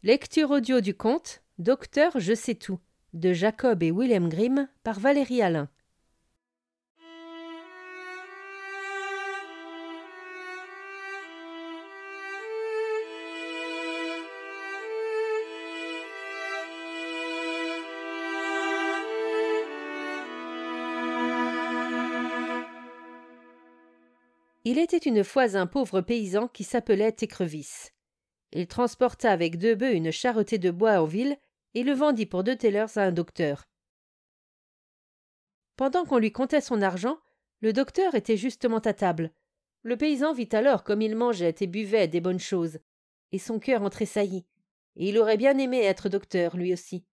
Lecture audio du conte Docteur Je sais tout de Jacob et Wilhelm Grimm par Valérie Alain. Il était une fois un pauvre paysan qui s'appelait Écrevisse. Il transporta avec 2 bœufs une charretée de bois en ville et le vendit pour 2 thalers à un docteur. Pendant qu'on lui comptait son argent, le docteur était justement à table. Le paysan vit alors comme il mangeait et buvait des bonnes choses, et son cœur en tressaillit, et il aurait bien aimé être docteur, lui aussi.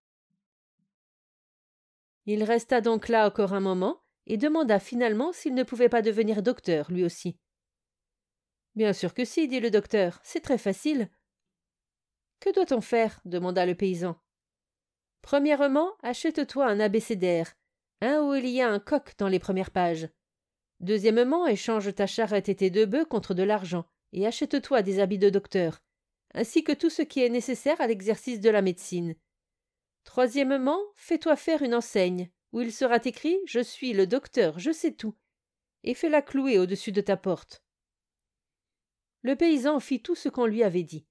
Il resta donc là encore un moment, et demanda finalement s'il ne pouvait pas devenir docteur, lui aussi. « Bien sûr que si, dit le docteur, c'est très facile. »« Que doit-on faire » demanda le paysan. « Premièrement, achète-toi un abécédaire, où il y a un coq dans les premières pages. Deuxièmement, échange ta charrette et tes 2 bœufs contre de l'argent, et achète-toi des habits de docteur, ainsi que tout ce qui est nécessaire à l'exercice de la médecine. Troisièmement, fais-toi faire une enseigne, où il sera écrit « Je suis le docteur, je sais tout », et fais-la clouer au-dessus de ta porte. Le paysan fit tout ce qu'on lui avait dit.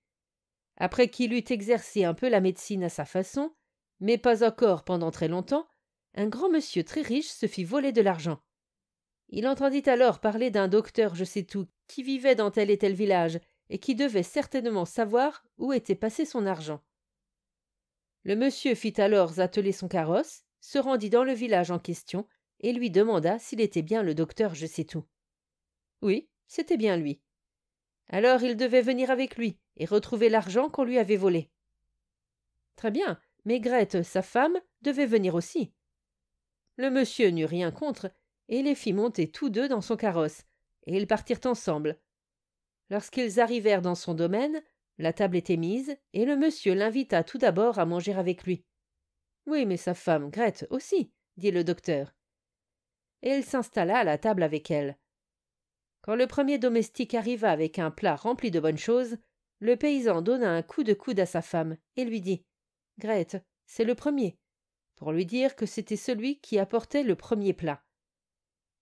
Après qu'il eut exercé un peu la médecine à sa façon, mais pas encore pendant très longtemps, un grand monsieur très riche se fit voler de l'argent. Il entendit alors parler d'un docteur je sais tout qui vivait dans tel et tel village et qui devait certainement savoir où était passé son argent. Le monsieur fit alors atteler son carrosse, se rendit dans le village en question et lui demanda s'il était bien le docteur je sais tout. Oui, c'était bien lui. Alors il devait venir avec lui et retrouver l'argent qu'on lui avait volé. Très bien, mais Grethe, sa femme, devait venir aussi. Le monsieur n'eut rien contre et les fit monter tous 2 dans son carrosse, et ils partirent ensemble. Lorsqu'ils arrivèrent dans son domaine, la table était mise, et le monsieur l'invita tout d'abord à manger avec lui. Oui, mais sa femme, Grethe, aussi, dit le docteur. Et il s'installa à la table avec elle. Quand le premier domestique arriva avec un plat rempli de bonnes choses, le paysan donna un coup de coude à sa femme et lui dit « Grethe, c'est le premier », pour lui dire que c'était celui qui apportait le premier plat.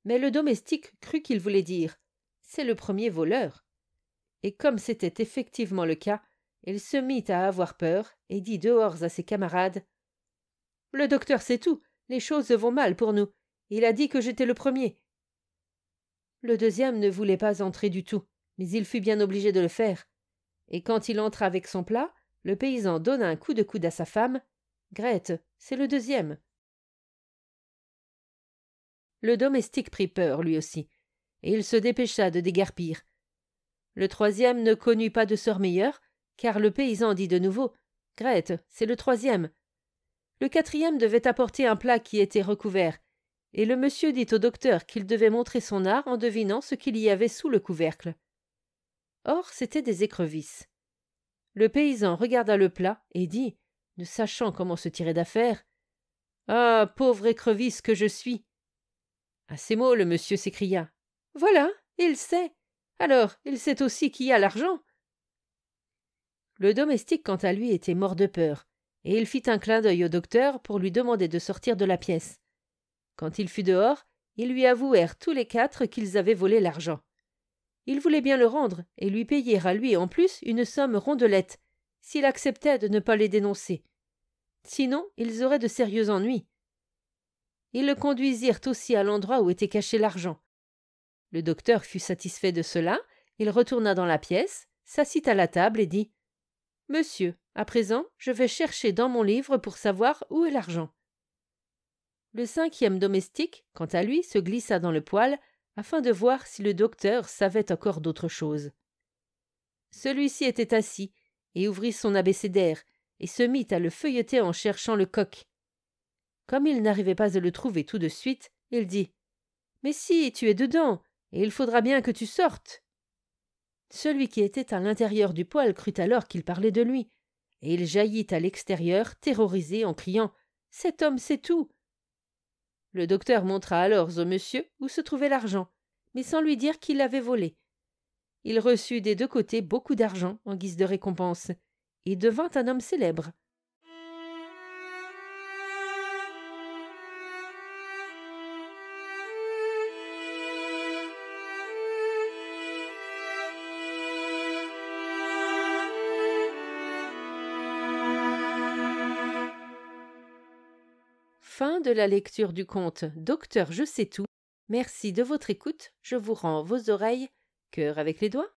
Mais le domestique crut qu'il voulait dire « c'est le premier voleur ». Et comme c'était effectivement le cas, il se mit à avoir peur et dit dehors à ses camarades « Le docteur sait tout, les choses vont mal pour nous. Il a dit que j'étais le premier. » Le deuxième ne voulait pas entrer du tout, mais il fut bien obligé de le faire. Et quand il entra avec son plat, le paysan donna un coup de coude à sa femme. « Grethe, c'est le deuxième. » Le domestique prit peur, lui aussi, et il se dépêcha de déguerpir. Le troisième ne connut pas de sort meilleure, car le paysan dit de nouveau « Grethe, c'est le troisième. » Le quatrième devait apporter un plat qui était recouvert, et le monsieur dit au docteur qu'il devait montrer son art en devinant ce qu'il y avait sous le couvercle. Or, c'étaient des écrevisses. Le paysan regarda le plat et dit, ne sachant comment se tirer d'affaire, « Ah, pauvre écrevisse que je suis !» À ces mots, le monsieur s'écria, « Voilà, il sait. Alors, il sait aussi qui a l'argent. » Le domestique, quant à lui, était mort de peur, et il fit un clin d'œil au docteur pour lui demander de sortir de la pièce. Quand il fut dehors, ils lui avouèrent tous les 4 qu'ils avaient volé l'argent. Ils voulaient bien le rendre et lui payer à lui en plus une somme rondelette, s'il acceptait de ne pas les dénoncer. Sinon, ils auraient de sérieux ennuis. Ils le conduisirent aussi à l'endroit où était caché l'argent. Le docteur fut satisfait de cela, il retourna dans la pièce, s'assit à la table et dit « Monsieur, à présent, je vais chercher dans mon livre pour savoir où est l'argent. » Le 5e domestique, quant à lui, se glissa dans le poêle afin de voir si le docteur savait encore d'autre chose. Celui-ci était assis et ouvrit son abécédaire et se mit à le feuilleter en cherchant le coq. Comme il n'arrivait pas à le trouver tout de suite, il dit « Mais si, tu es dedans, et il faudra bien que tu sortes. » Celui qui était à l'intérieur du poêle crut alors qu'il parlait de lui, et il jaillit à l'extérieur, terrorisé, en criant « Cet homme sait tout !» Le docteur montra alors au monsieur où se trouvait l'argent, mais sans lui dire qui l'avait volé. Il reçut des 2 côtés beaucoup d'argent en guise de récompense, et devint un homme célèbre. Fin de la lecture du conte Docteur Je sais tout. Merci de votre écoute. Je vous rends vos oreilles. Cœur avec les doigts.